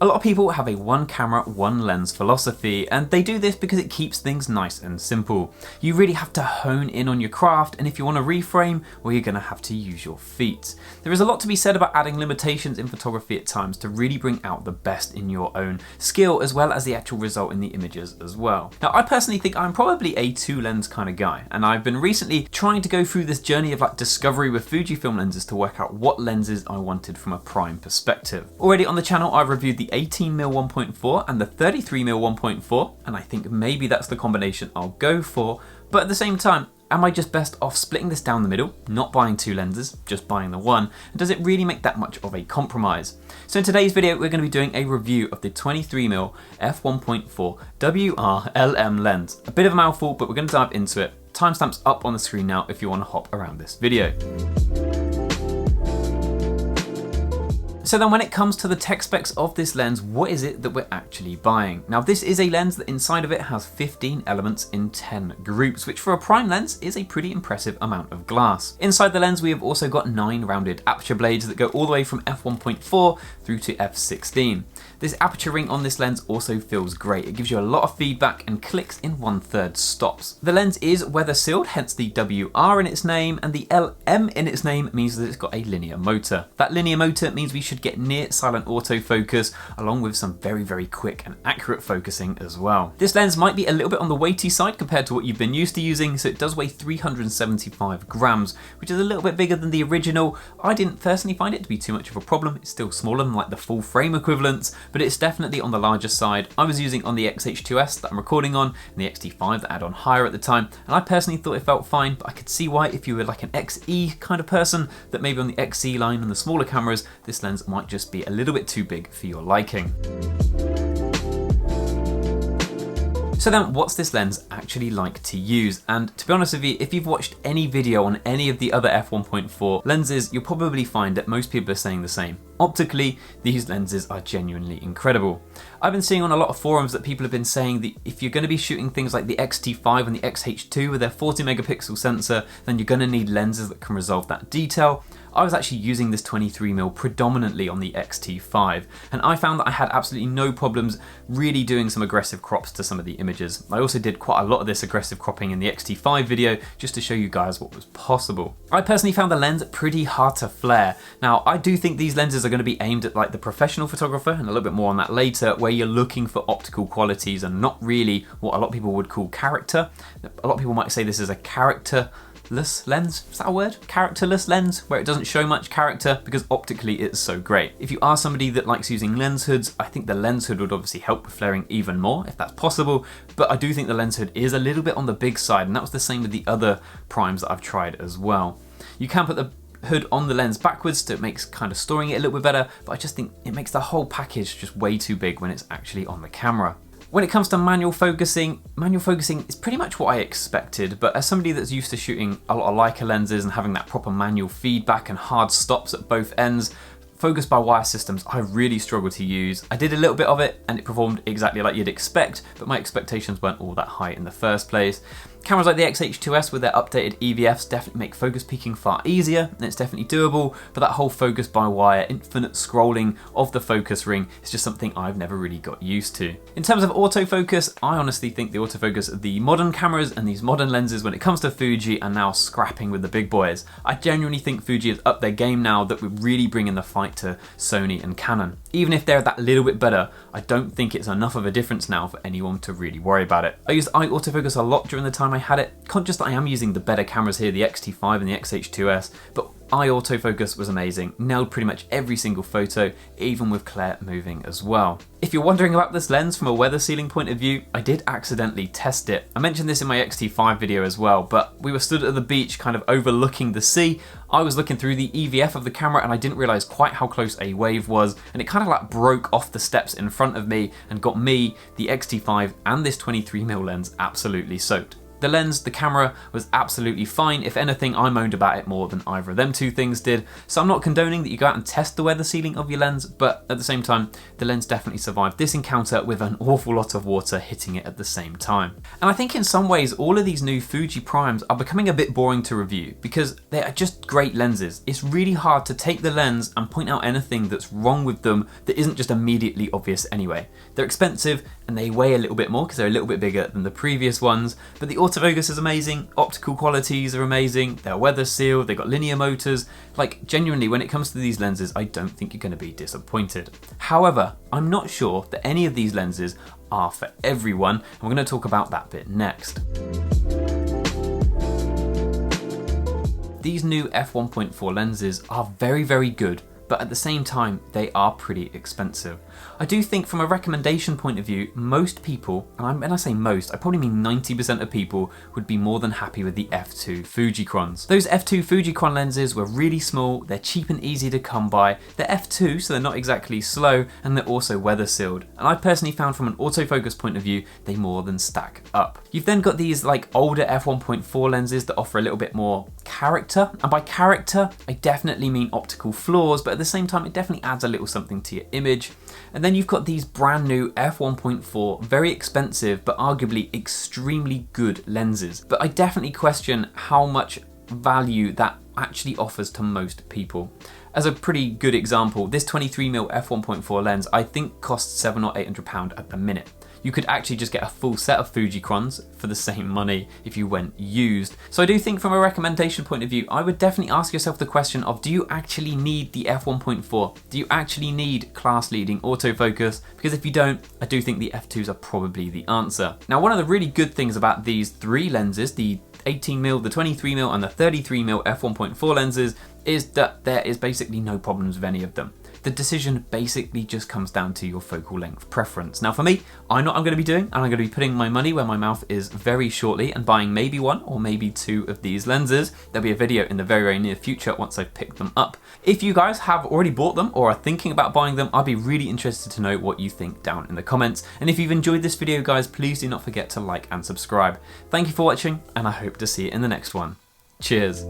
A lot of people have a one camera, one lens philosophy, and they do this because it keeps things nice and simple. You really have to hone in on your craft, and if you want to reframe, well, you're going to have to use your feet. There is a lot to be said about adding limitations in photography at times to really bring out the best in your own skill, as well as the actual result in the images as well. Now, I personally think I'm probably a two lens kind of guy, and I've been recently trying to go through this journey of discovery with Fujifilm lenses to work out what lenses I wanted from a prime perspective. Already on the channel, I've reviewed the 18mm 1.4 and the 33mm 1.4, and I think maybe that's the combination I'll go for, but at the same time, am I just best off splitting this down the middle, not buying two lenses, just buying the one, and does it really make that much of a compromise? So in today's video, we're going to be doing a review of the 23mm F1.4 WR-LM lens. A bit of a mouthful, but we're going to dive into it. Timestamps up on the screen now if you want to hop around this video. So then when it comes to the tech specs of this lens, what is it that we're actually buying? Now this is a lens that inside of it has 15 elements in 10 groups, which for a prime lens is a pretty impressive amount of glass. Inside the lens we have also got 9 rounded aperture blades that go all the way from f1.4 through to f16. This aperture ring on this lens also feels great. It gives you a lot of feedback and clicks in 1/3 stops. The lens is weather sealed, hence the WR in its name, and the LM in its name means that it's got a linear motor. That linear motor means we should get near silent autofocus along with some very quick and accurate focusing as well. This lens might be a little bit on the weighty side compared to what you've been used to using, so it does weigh 375 grams, which is a little bit bigger than the original. I didn't personally find it to be too much of a problem. It's still smaller than the full frame equivalents, but it's definitely on the larger side. I was using on the X-H2S that I'm recording on and the X-T5 that I had on higher at the time, and I personally thought it felt fine, but I could see why if you were like an XE kind of person, that maybe on the XE line and the smaller cameras, this lens might just be a little bit too big for your liking. So then what's this lens actually like to use? And to be honest with you, if you've watched any video on any of the other f1.4 lenses, you'll probably find that most people are saying the same. Optically, these lenses are genuinely incredible. I've been seeing on a lot of forums that people have been saying that if you're going to be shooting things like the X-T5 and the X-H2 with their 40 megapixel sensor, then you're going to need lenses that can resolve that detail. I was actually using this 23mm predominantly on the X-T5, and I found that I had absolutely no problems really doing some aggressive crops to some of the images. I also did quite a lot of this aggressive cropping in the X-T5 video just to show you guys what was possible. I personally found the lens pretty hard to flare. Now, I do think these lenses are going to be aimed at the professional photographer, and a little bit more on that later, where you're looking for optical qualities and not really what a lot of people would call character. A lot of people might say this is a characterless lens, is that a word? Characterless lens, where it doesn't show much character because optically it's so great. If you are somebody that likes using lens hoods, I think the lens hood would obviously help with flaring even more if that's possible, but I do think the lens hood is a little bit on the big side, and that was the same with the other primes that I've tried as well. You can put the hood on the lens backwards, so it makes kind of storing it a little bit better, but I just think it makes the whole package just way too big when it's actually on the camera. When it comes to manual focusing is pretty much what I expected, but as somebody that's used to shooting a lot of Leica lenses and having that proper manual feedback and hard stops at both ends, focus by wire systems I really struggle to use. I did a little bit of it and it performed exactly like you'd expect, but my expectations weren't all that high in the first place. Cameras like the X-H2S with their updated EVFs definitely make focus peaking far easier, and it's definitely doable, but that whole focus by wire, infinite scrolling of the focus ring is just something I've never really got used to. In terms of autofocus, I honestly think the autofocus of the modern cameras and these modern lenses when it comes to Fuji are now scrapping with the big boys. I genuinely think Fuji has upped their game now that we're really bringing the fight to Sony and Canon. Even if they're that little bit better, I don't think it's enough of a difference now for anyone to really worry about it. I used eye autofocus a lot during the time I had it, conscious that I am using the better cameras here, the X-T5 and the X-H2S, but eye autofocus was amazing, nailed pretty much every single photo, even with Claire moving as well. If you're wondering about this lens from a weather sealing point of view, I did accidentally test it. I mentioned this in my X-T5 video as well, but we were stood at the beach kind of overlooking the sea. I was looking through the EVF of the camera and I didn't realize quite how close a wave was, and it kind of broke off the steps in front of me and got me, the X-T5 and this 23mm lens absolutely soaked. The lens, the camera was absolutely fine. If anything, I moaned about it more than either of them two things did. So I'm not condoning that you go out and test the weather sealing of your lens, but at the same time, the lens definitely survived this encounter with an awful lot of water hitting it at the same time. And I think in some ways, all of these new Fuji primes are becoming a bit boring to review because they are just great lenses. It's really hard to take the lens and point out anything that's wrong with them that isn't just immediately obvious anyway. They're expensive and they weigh a little bit more because they're a little bit bigger than the previous ones, but the autofocus is amazing, optical qualities are amazing, they're weather sealed, they've got linear motors. Like genuinely, when it comes to these lenses, I don't think you're going to be disappointed. However, I'm not sure that any of these lenses are for everyone, and we're going to talk about that bit next. These new f1.4 lenses are very, very good, but at the same time, they are pretty expensive. I do think from a recommendation point of view, most people, and when I say most, I probably mean 90% of people, would be more than happy with the f2 Fujicrons. Those f2 Fujicron lenses were really small, they're cheap and easy to come by, they're f2 so they're not exactly slow, and they're also weather sealed. And I personally found from an autofocus point of view, they more than stack up. You've then got these like older f1.4 lenses that offer a little bit more character, and by character, I definitely mean optical flaws, but at the same time, it definitely adds a little something to your image. And then you've got these brand new f1.4, very expensive, but arguably extremely good lenses. But I definitely question how much value that actually offers to most people. As a pretty good example, this 23mm f1.4 lens I think costs £700 or £800 at the minute. You could actually just get a full set of Fujicrons for the same money if you went used. So I do think from a recommendation point of view, I would definitely ask yourself the question of, do you actually need the f1.4? Do you actually need class leading autofocus? Because if you don't, I do think the f2s are probably the answer. Now, one of the really good things about these three lenses, the 18mm, the 23mm and the 33mm f1.4 lenses, is that there is basically no problems with any of them. The decision basically just comes down to your focal length preference. Now for me, I know what I'm going to be doing, and I'm going to be putting my money where my mouth is very shortly and buying maybe one or maybe two of these lenses. There'll be a video in the very, very near future once I've picked them up. If you guys have already bought them or are thinking about buying them, I'd be really interested to know what you think down in the comments. And if you've enjoyed this video, guys, please do not forget to like and subscribe. Thank you for watching, and I hope to see you in the next one. Cheers.